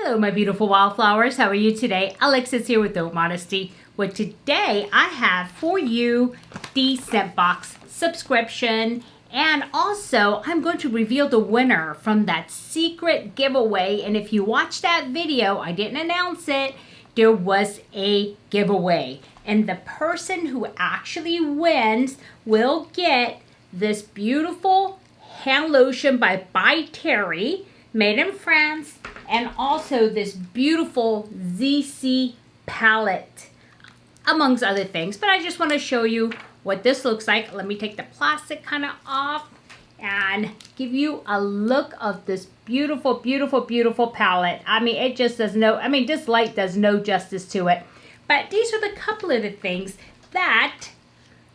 Hello, my beautiful wildflowers. How are you today? Elixir is here with Modesty. Well, today I have for you the Scentbox subscription, and also I'm going to reveal the winner from that secret giveaway. And if you watched that video, I didn't announce it, there was a giveaway. And the person who actually wins will get this beautiful hand lotion by Terry, made in France, and also this beautiful ZC palette, amongst other things. But I just want to show you what this looks like. Let me take the plastic kind of off and give you a look of this beautiful, beautiful, beautiful palette. I mean, it just does no, I mean, this light does no justice to it. But these are the couple of the things that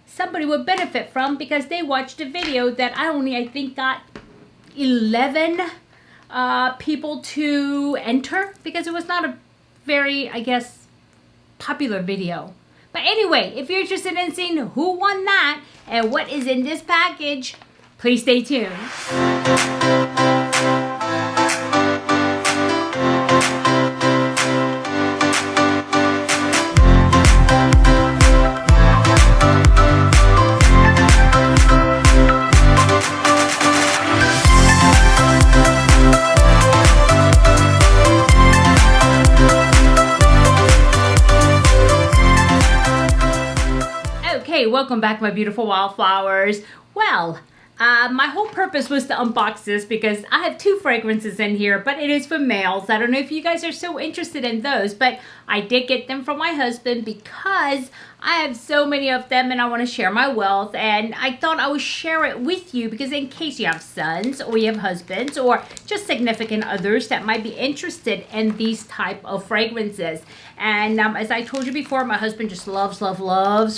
somebody would benefit from because they watched a video that I think got 11 people to enter, because it was not a very, I guess, popular video. But anyway, if you're interested in seeing who won that and what is in this package, please stay tuned. Okay, welcome back, my beautiful wildflowers. Well, my whole purpose was to unbox this because I have two fragrances in here, but it is for males. I don't know if you guys are so interested in those, but I did get them from my husband because I have so many of them and I want to share my wealth, and I thought I would share it with you because in case you have sons or you have husbands or just significant others that might be interested in these type of fragrances. And as I told you before, my husband just loves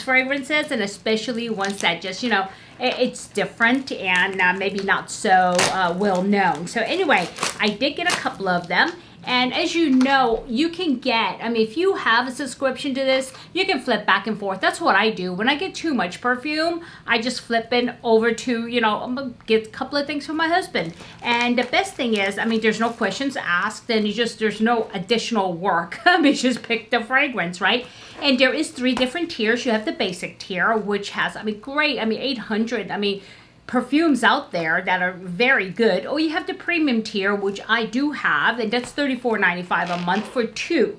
fragrances, and especially ones that just, you know, it's different and maybe not so well known. So anyway, I did get a couple of them. And as you know, you can get, I mean, if you have a subscription to this, you can flip back and forth. That's what I do. When I get too much perfume, I just flip it over to, you know, I'm going to get a couple of things from my husband. And the best thing is, I mean, there's no questions asked, and there's no additional work. I mean, just pick the fragrance, right? And there is 3 different tiers. You have the basic tier, which has, I mean, great, I mean, 800, I mean, perfumes out there that are very good. Or you have the premium tier, which I do have, and that's $34.95 a month for two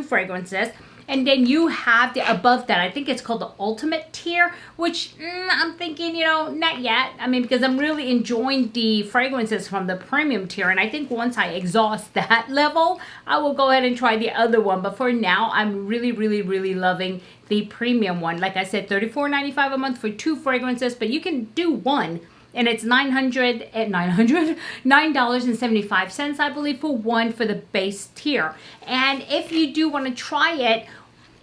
fragrances. And then you have the above that, I think it's called the ultimate tier, which I'm thinking, you know, not yet. I mean, because I'm really enjoying the fragrances from the premium tier, and I think once I exhaust that level, I will go ahead and try the other one. But for now, I'm really, really, really loving the premium one. Like I said, $34.95 a month for 2 fragrances, but you can do one. And it's $9.75, I believe, for one for the base tier. And if you do want to try it,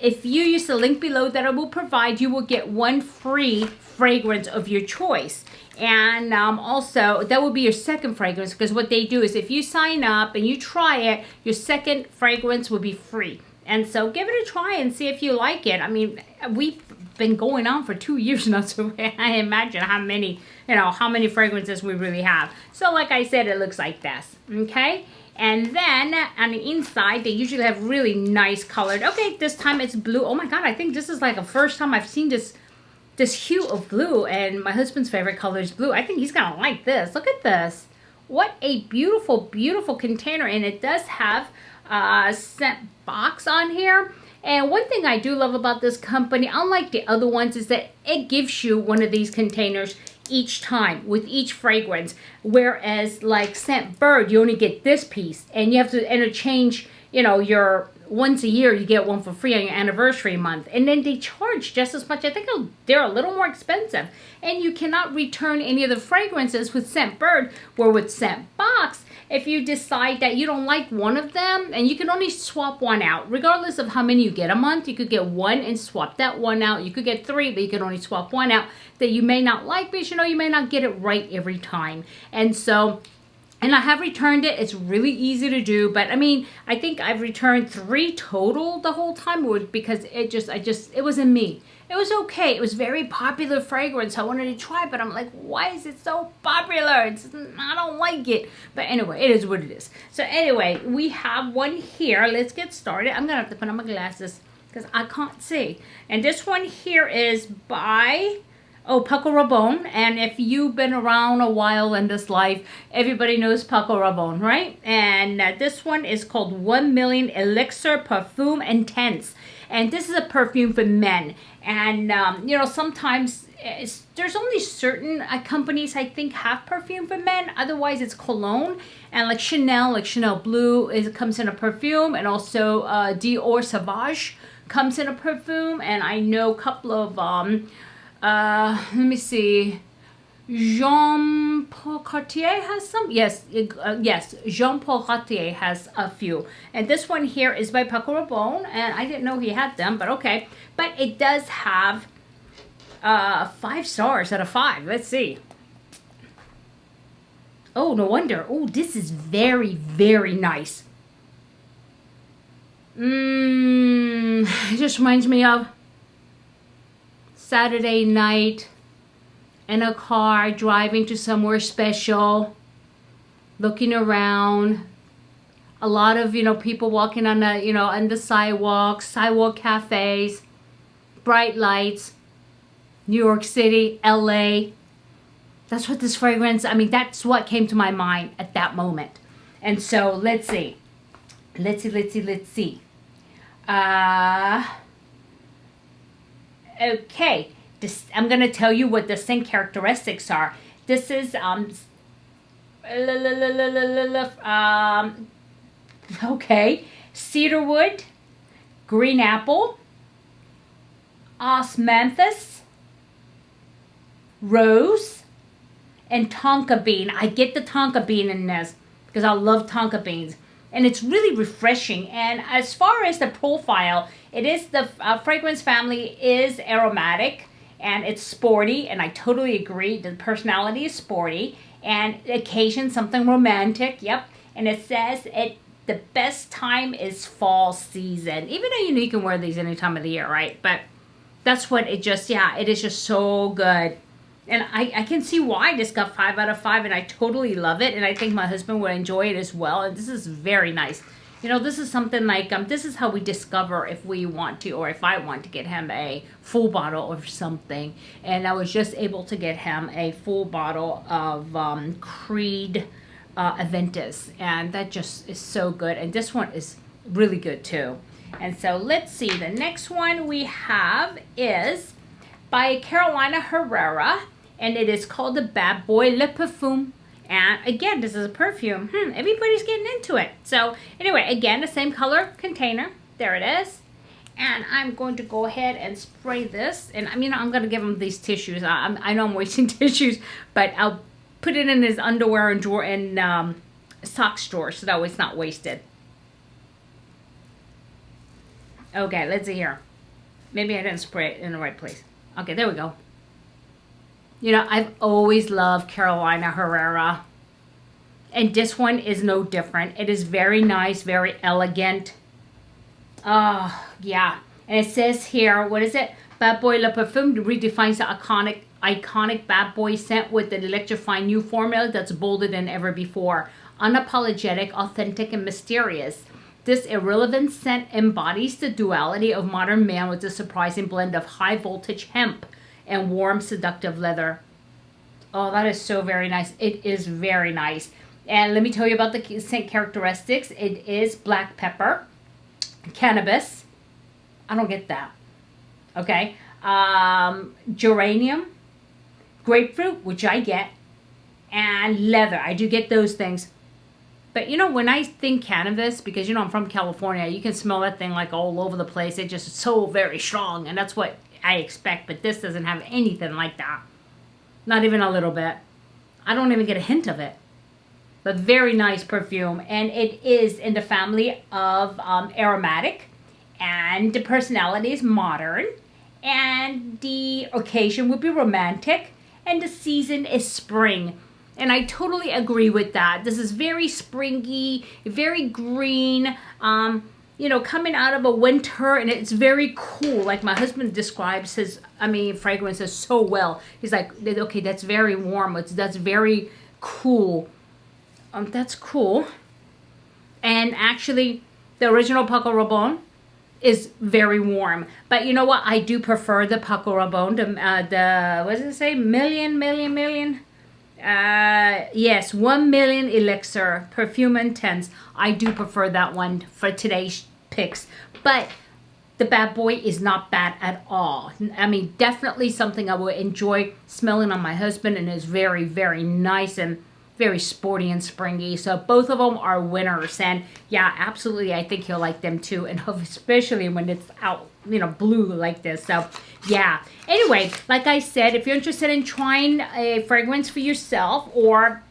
if you use the link below that I will provide, you will get 1 free fragrance of your choice. And also, that will be your second fragrance, because what they do is if you sign up and you try it, your second fragrance will be free. And so give it a try and see if you like it. I mean, we've been going on for 2 years now, so I imagine how many, you know, how many fragrances we really have. So like I said, it looks like this, okay? And then on the inside, they usually have really nice colored. Okay, this time it's blue. Oh my God, I think this is like the first time I've seen this hue of blue, and my husband's favorite color is blue. I think he's gonna like this. Look at this. What a beautiful, beautiful container. And it does have Scentbox on here. And one thing I do love about this company, unlike the other ones, is that it gives you one of these containers each time with each fragrance. Whereas like Scentbird, you only get this piece, and you have to interchange, you know, your once a year you get one for free on your anniversary month. And then they charge just as much. I think they're a little more expensive. And you cannot return any of the fragrances with Scentbird, where with Scentbox, if you decide that you don't like one of them, and you can only swap one out, regardless of how many you get a month. You could get 1 and swap that one out. You could get 3, but you can only swap one out that you may not like, because you know you may not get it right every time. And so And I have returned it. It's really easy to do, but I mean, I think I've returned 3 total the whole time because it wasn't me. It was okay. It was very popular fragrance. I wanted to try, but I'm like, why is it so popular? I don't like it. But anyway, it is what it is. So anyway, we have one here. Let's get started. I'm gonna have to put on my glasses because I can't see. And this one here is by Paco Rabanne. And if you've been around a while in this life, everybody knows Paco Rabanne, right? And this one is called 1 Million Elixir Perfume Intense. And this is a perfume for men. And, you know, sometimes there's only certain companies I think have perfume for men. Otherwise, it's cologne. And like Chanel Blue, it comes in a perfume. And also Dior Sauvage comes in a perfume. And I know a couple of, let me see, Jean Paul Gaultier has some. Yes, Jean Paul Gaultier has a few. And this one here is by Paco Rabanne, and I didn't know he had them, but okay. But it does have 5 stars out of 5. Let's see. Oh, no wonder. Oh, this is very, very nice. It just reminds me of Saturday night in a car driving to somewhere special, looking around, a lot of, you know, people walking on the, you know, on the sidewalk cafes, bright lights, New York City, LA. That's what this fragrance, I mean, that's what came to my mind at that moment. And so let's see. Okay, I'm going to tell you what the scent characteristics are. This is, okay, cedarwood, green apple, osmanthus, rose, and tonka bean. I get the tonka bean in this because I love tonka beans. And it's really refreshing. And as far as the profile, it is the fragrance family is aromatic and it's sporty. And I totally agree. The personality is sporty and occasion something romantic. Yep. And it says the best time is fall season. Even though you can wear these any time of the year, right? But that's what it just, yeah, it is just so good. And I can see why this got 5 out of 5, and I totally love it, and I think my husband would enjoy it as well, and this is very nice. You know, this is something like, this is how we discover if we want to, or if I want to get him a full bottle or something, and I was just able to get him a full bottle of Creed Aventus, and that just is so good, and this one is really good too. And so let's see, the next one we have is by Carolina Herrera, and it is called the Bad Boy Le Perfume. And again, this is a perfume. Everybody's getting into it. So anyway, again, the same color container. There it is. And I'm going to go ahead and spray this. And I mean, I'm going to give him these tissues. I know I'm wasting tissues, but I'll put it in his underwear and drawer and socks drawer so that way it's not wasted. Okay, let's see here. Maybe I didn't spray it in the right place. Okay, there we go. You know, I've always loved Carolina Herrera. And this one is no different. It is very nice, very elegant. Yeah. And it says here, what is it? Bad Boy Le Perfume redefines the iconic bad boy scent with an electrifying new formula that's bolder than ever before. Unapologetic, authentic, and mysterious. This irrelevant scent embodies the duality of modern man with a surprising blend of high voltage hemp and warm seductive leather. Oh, that is so very nice. It is very nice. And let me tell you about the scent characteristics. It is black pepper, cannabis. I don't get that. Okay. Geranium, grapefruit, which I get, and leather. I do get those things. But, you know, when I think cannabis, because, you know, I'm from California, you can smell that thing like all over the place. It's just so very strong, and that's what I expect. But this doesn't have anything like that. Not even a little bit. I don't even get a hint of it. But very nice perfume. And it is in the family of aromatic. And the personality is modern. And the occasion would be romantic. And the season is spring. And I totally agree with that. This is very springy, very green, you know, coming out of a winter, and it's very cool. Like my husband describes his, fragrances so well. He's like, okay, that's very warm. That's very cool. That's cool. And actually, the original Paco Rabanne is very warm. But you know what? I do prefer the Paco Rabanne, the what does it say? Million? Yes, 1 million Elixir, Perfume Intense. I do prefer that one for today's picks. But the bad boy is not bad at all. I mean, definitely something I would enjoy smelling on my husband, and is very, very nice and very sporty and springy. So both of them are winners. And yeah, absolutely, I think he'll like them too. And especially when it's out, you know, blue like this. So yeah. Anyway, like I said, if you're interested in trying a fragrance for yourself or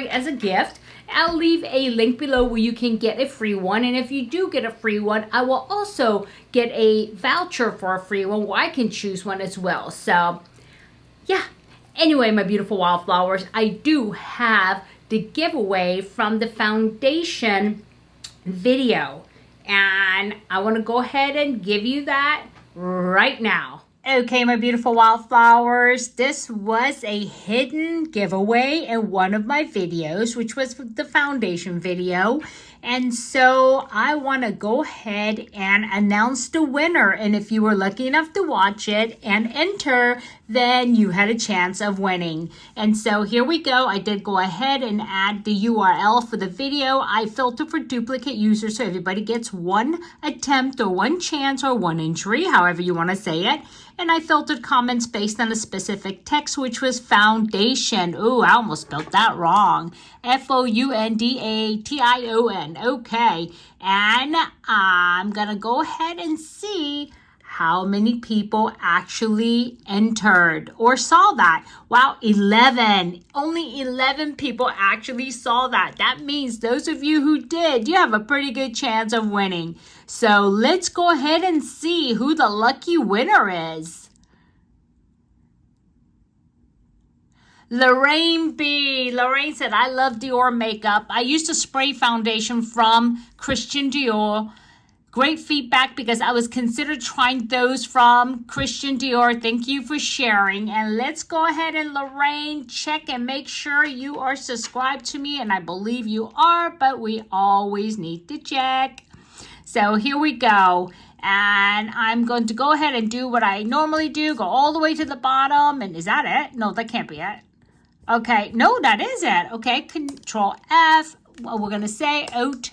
as a gift, I'll leave a link below where you can get a free one. And if you do get a free one, I will also get a voucher for a free one where I can choose one as well. So yeah. Anyway, my beautiful wildflowers, I do have the giveaway from the foundation video. And I want to go ahead and give you that right now. Okay, my beautiful wildflowers, this was a hidden giveaway in one of my videos, which was the foundation video. And so I want to go ahead and announce the winner. And if you were lucky enough to watch it and enter, then you had a chance of winning. And so here we go. I did go ahead and add the URL for the video. I filtered for duplicate users so everybody gets one attempt or one chance or one entry, however you want to say it. And I filtered comments based on a specific text, which was foundation. Ooh, I almost spelled that wrong. Foundation. Okay. And I'm going to go ahead and see how many people actually entered or saw that. Wow, 11. Only 11 people actually saw that. That means those of you who did, you have a pretty good chance of winning. So let's go ahead and see who the lucky winner is. Lorraine B. Lorraine said, I love Dior makeup. I used to spray foundation from Christian Dior. Great feedback because I was considered trying those from Christian Dior. Thank you for sharing. And let's go ahead and Lorraine, check and make sure you are subscribed to me. And I believe you are, but we always need to check. So here we go. And I'm going to go ahead and do what I normally do. Go all the way to the bottom. And is that it? No, that can't be it. Okay. No, that is it. Okay. Control F. Well, we're going to say Haute.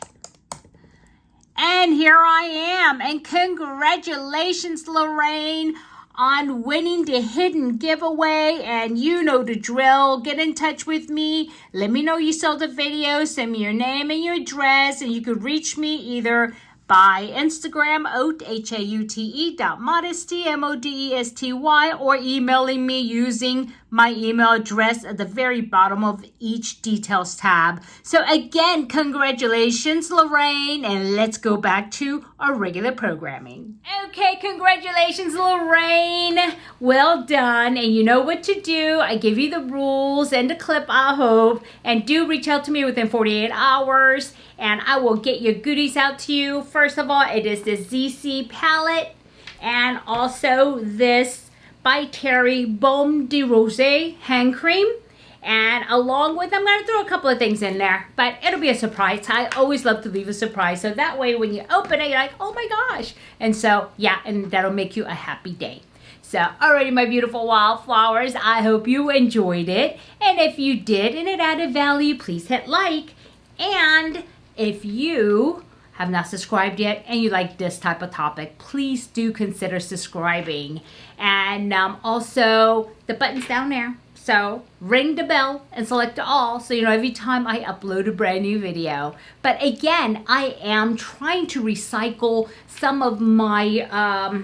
And here I am. And congratulations, Lorraine, on winning the hidden giveaway. And you know the drill. Get in touch with me. Let me know you saw the video. Send me your name and your address. And you could reach me either by Instagram, Haute, Haute.modesty, Modesty, or emailing me using my email address at the very bottom of each details tab. So again, congratulations, Lorraine, and let's go back to our regular programming. Okay, congratulations, Lorraine. Well done, and you know what to do. I give you the rules and the clip, I hope, and do reach out to me within 48 hours, and I will get your goodies out to you. First of all, it is the ZC palette, and also this by Terry Baume de Rosé hand cream. And along with, I'm going to throw a couple of things in there, but it'll be a surprise. I always love to leave a surprise. So that way when you open it, you're like, oh my gosh. And so, yeah, and that'll make you a happy day. So, alrighty, my beautiful wildflowers, I hope you enjoyed it. And if you did and it added value, please hit like. And if you have not subscribed yet and you like this type of topic, please do consider subscribing. And also the button's down there, so ring the bell and select all so you know every time I upload a brand new video. But again, I am trying to recycle some of my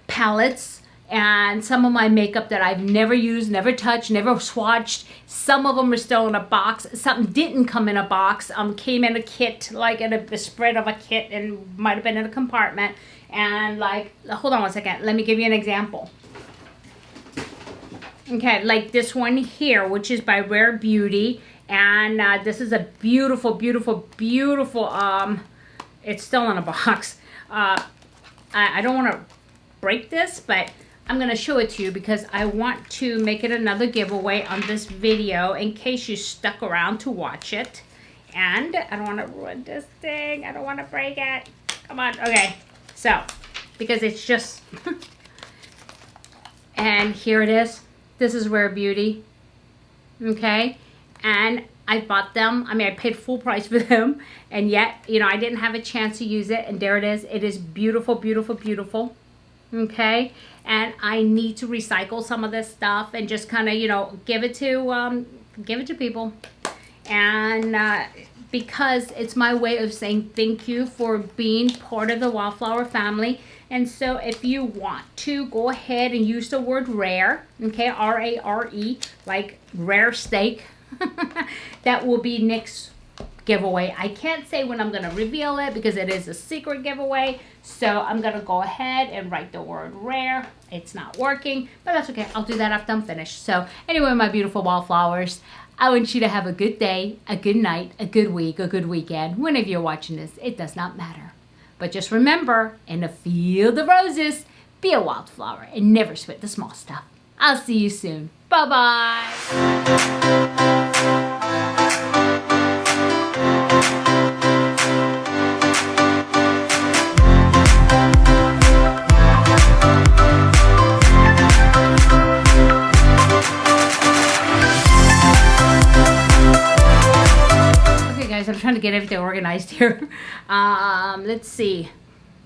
palettes and some of my makeup that I've never used, never touched, never swatched. Some of them are still in a box. Some didn't come in a box. Came in a kit, like in a spread of a kit, and might have been in a compartment. And like, hold on one second. Let me give you an example. Okay, like this one here, which is by Rare Beauty. And this is a beautiful, beautiful, beautiful, it's still in a box. I don't want to break this, but I'm going to show it to you because I want to make it another giveaway on this video in case you stuck around to watch it. And I don't want to ruin this thing. I don't want to break it. Come on. Okay. So, because it's just... and here it is. This is Rare Beauty. Okay. And I bought them. I mean, I paid full price for them. And yet, you know, I didn't have a chance to use it. And there it is. It is beautiful, beautiful, beautiful. Okay. And I need to recycle some of this stuff and just kind of, you know, give it to people. And because it's my way of saying thank you for being part of the Wildflower family. And so if you want to, go ahead and use the word rare, okay, R-A-R-E, like rare steak. That will be next giveaway. I can't say when I'm going to reveal it because it is a secret giveaway. So I'm going to go ahead and write the word rare. It's not working, but that's okay. I'll do that after I'm finished. So anyway, my beautiful wildflowers, I want you to have a good day, a good night, a good week, a good weekend. Whenever you're watching this, it does not matter. But just remember, in a field of roses, be a wildflower and never sweat the small stuff. I'll see you soon. Bye-bye. I'm trying to get everything organized here. Let's see.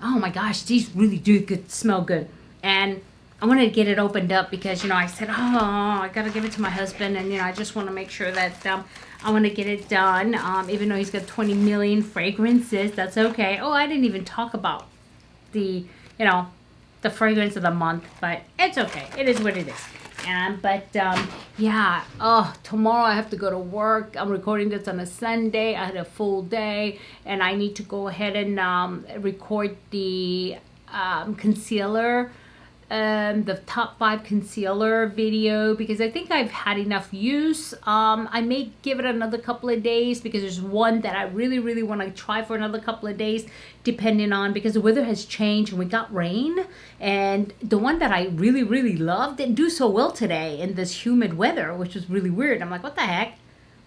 Oh my gosh, these really do smell good. And I wanted to get it opened up because, you know, I said, oh, I got to give it to my husband. And, you know, I just want to make sure that I want to get it done. Even though he's got 20 million fragrances, that's okay. Oh, I didn't even talk about the, you know, the fragrance of the month. But it's okay. It is what it is. Yeah, tomorrow I have to go to work. I'm recording this on a Sunday. I had a full day and I need to go ahead and record the concealer, the top 5 concealer video because I think I've had enough use. I may give it another couple of days because there's one that I really, really want to try for another couple of days depending on, because the weather has changed and we got rain, and the one that I really, really loved didn't do so well today in this humid weather, which was really weird. I'm like, what the heck?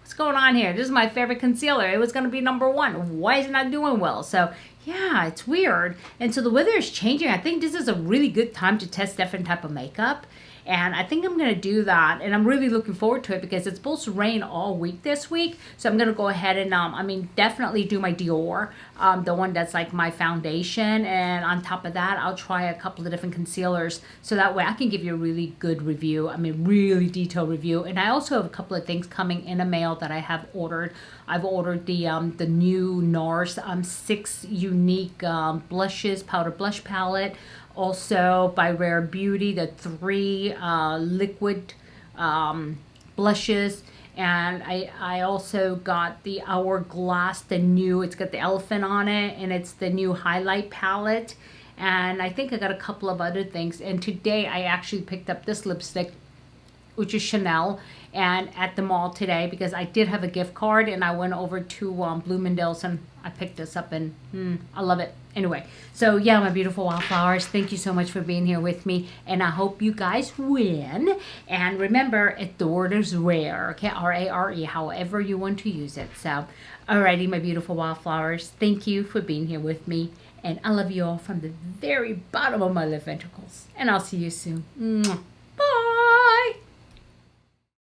What's going on here? This is my favorite concealer. It was going to be #1. Why is it not doing well? So yeah, it's weird. And so the weather is changing. I think this is a really good time to test different type of makeup. And I think I'm going to do that. And I'm really looking forward to it because it's supposed to rain all week this week. So I'm going to go ahead and, definitely do my Dior, the one that's like my foundation. And on top of that, I'll try a couple of different concealers. So that way I can give you a really good review. Really detailed review. And I also have a couple of things coming in the mail that I have ordered. I've ordered the new NARS 6 unique blushes, powder blush palette. Also by Rare Beauty, the 3 liquid blushes. And I also got the Hourglass, the new, it's got the elephant on it, and it's the new highlight palette. And I think I got a couple of other things. And today I actually picked up this lipstick, which is Chanel, and at the mall today because I did have a gift card and I went over to Bloomingdale's and I picked this up and I love it. Anyway, so yeah, my beautiful wildflowers, thank you so much for being here with me, and I hope you guys win. And remember, the word is rare, okay? R-A-R-E, however you want to use it. So, alrighty, my beautiful wildflowers, thank you for being here with me, and I love you all from the very bottom of my lip ventricles, and I'll see you soon. Mwah.